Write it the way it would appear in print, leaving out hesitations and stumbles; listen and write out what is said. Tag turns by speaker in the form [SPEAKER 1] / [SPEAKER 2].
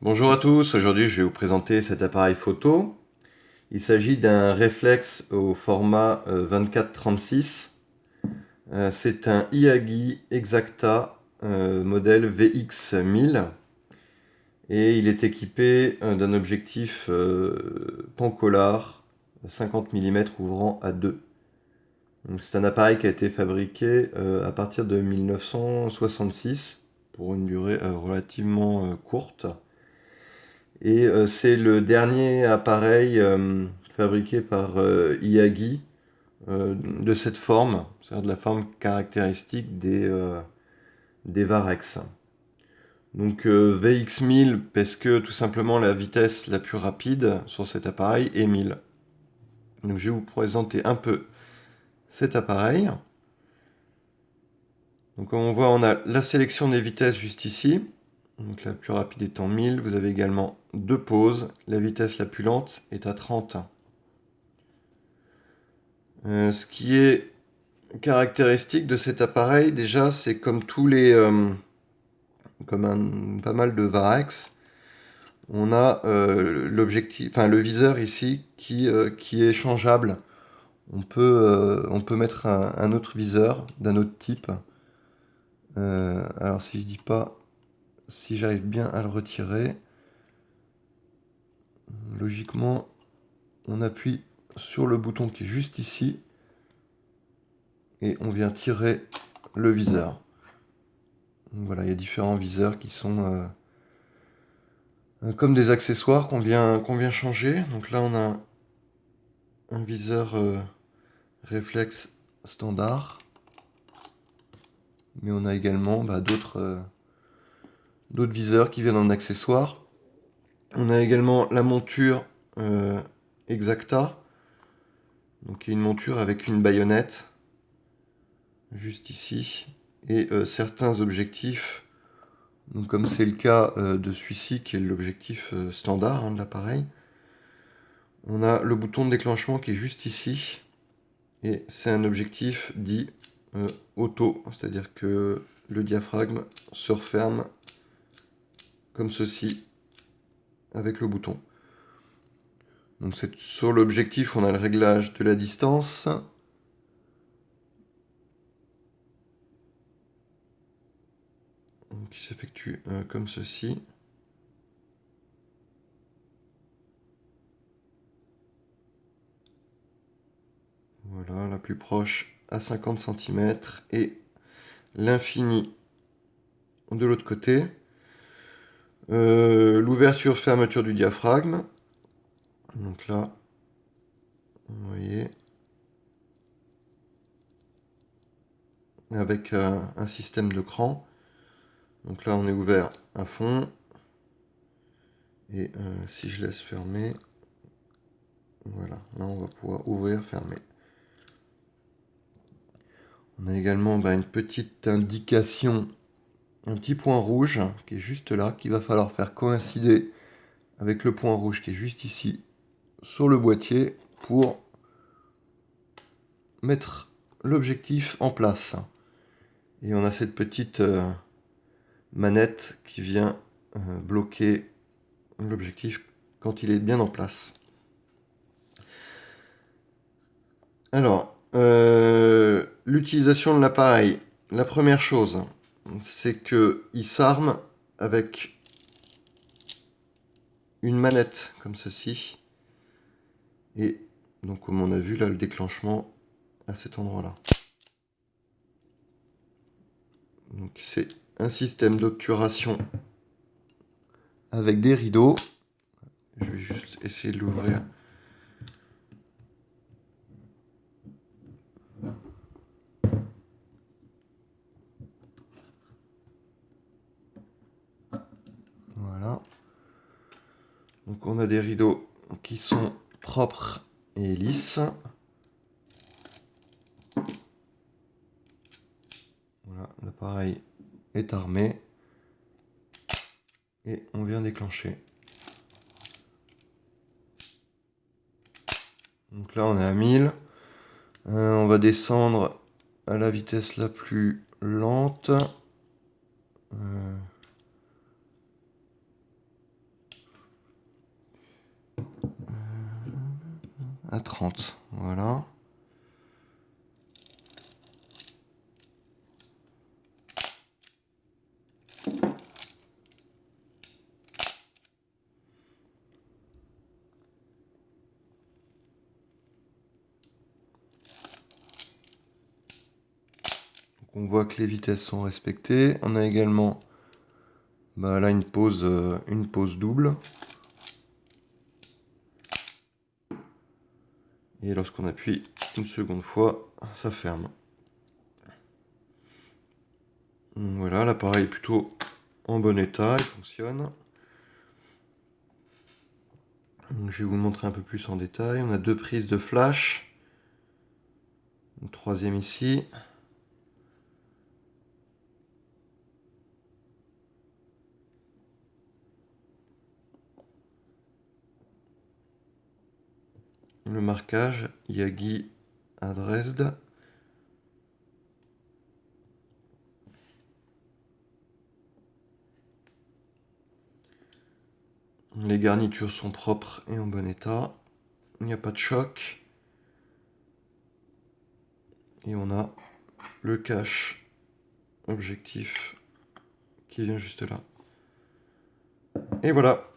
[SPEAKER 1] Bonjour à tous, aujourd'hui je vais vous présenter cet appareil photo. Il s'agit d'un réflexe au format 24-36. C'est un Yagi Exacta modèle VX1000 et il est équipé d'un objectif Pancolar 50 mm ouvrant à 2. C'est un appareil qui a été fabriqué à partir de 1966 pour une durée relativement courte. Et c'est le dernier appareil fabriqué par Yagi de cette forme, c'est-à-dire de la forme caractéristique des Varex. Donc VX1000 parce que tout simplement la vitesse la plus rapide sur cet appareil est 1000. Donc je vais vous présenter un peu cet appareil. Donc comme on voit, on a la sélection des vitesses juste ici. Donc la plus rapide étant 1000. Vous avez également deux pauses. La vitesse la plus lente est à 30. Ce qui est caractéristique de cet appareil, déjà, c'est comme pas mal de Varex, on a l'objectif, enfin le viseur ici qui est changeable. On peut mettre un autre viseur d'un autre type. Alors si je dis pas, si j'arrive bien à le retirer, logiquement, on appuie sur le bouton qui est juste ici et on vient tirer le viseur. Donc voilà, il y a différents viseurs qui sont comme des accessoires qu'on vient changer. Donc là, on a un viseur réflexe standard, mais on a également d'autres viseurs qui viennent en accessoire. On a également la monture Exacta, donc qui est une monture avec une baïonnette, juste ici, et certains objectifs, donc comme c'est le cas de celui-ci qui est l'objectif standard de l'appareil. On a le bouton de déclenchement qui est juste ici, et c'est un objectif dit auto, c'est-à-dire que le diaphragme se referme comme ceci avec le bouton. Donc sur l'objectif, on a le réglage de la distance. Qui s'effectue comme ceci. Voilà, la plus proche à 50 cm et l'infini de l'autre côté. L'ouverture-fermeture du diaphragme. Donc là, vous voyez, avec un système de cran. Donc là, on est ouvert à fond. Et si je laisse fermer, voilà, là on va pouvoir ouvrir, fermer. On a également une petite indication, un petit point rouge qui est juste là, qu'il va falloir faire coïncider avec le point rouge qui est juste ici sur le boîtier pour mettre l'objectif en place. Et on a cette petite manette qui vient bloquer l'objectif quand il est bien en place. Alors, l'utilisation de l'appareil. La première chose, c'est qu'il s'arme avec une manette comme ceci. Et donc, comme on a vu là, le déclenchement à cet endroit-là. Donc, c'est un système d'obturation avec des rideaux. Je vais juste essayer de l'ouvrir. Voilà. Donc on a des rideaux qui sont propres et lisses. Voilà, l'appareil est armé. Et on vient déclencher. Donc là on est à 1000. On va descendre à la vitesse la plus lente. à 30. Voilà. On voit que les vitesses sont respectées. On a également là une pause double. Et lorsqu'on appuie une seconde fois, ça ferme. Donc voilà, l'appareil est plutôt en bon état, il fonctionne. Donc je vais vous le montrer un peu plus en détail. On a 2 prises de flash. Une troisième ici. Le marquage Yagi à Dresde. Les garnitures sont propres et en bon état. Il n'y a pas de choc. Et on a le cache objectif qui vient juste là. Et voilà.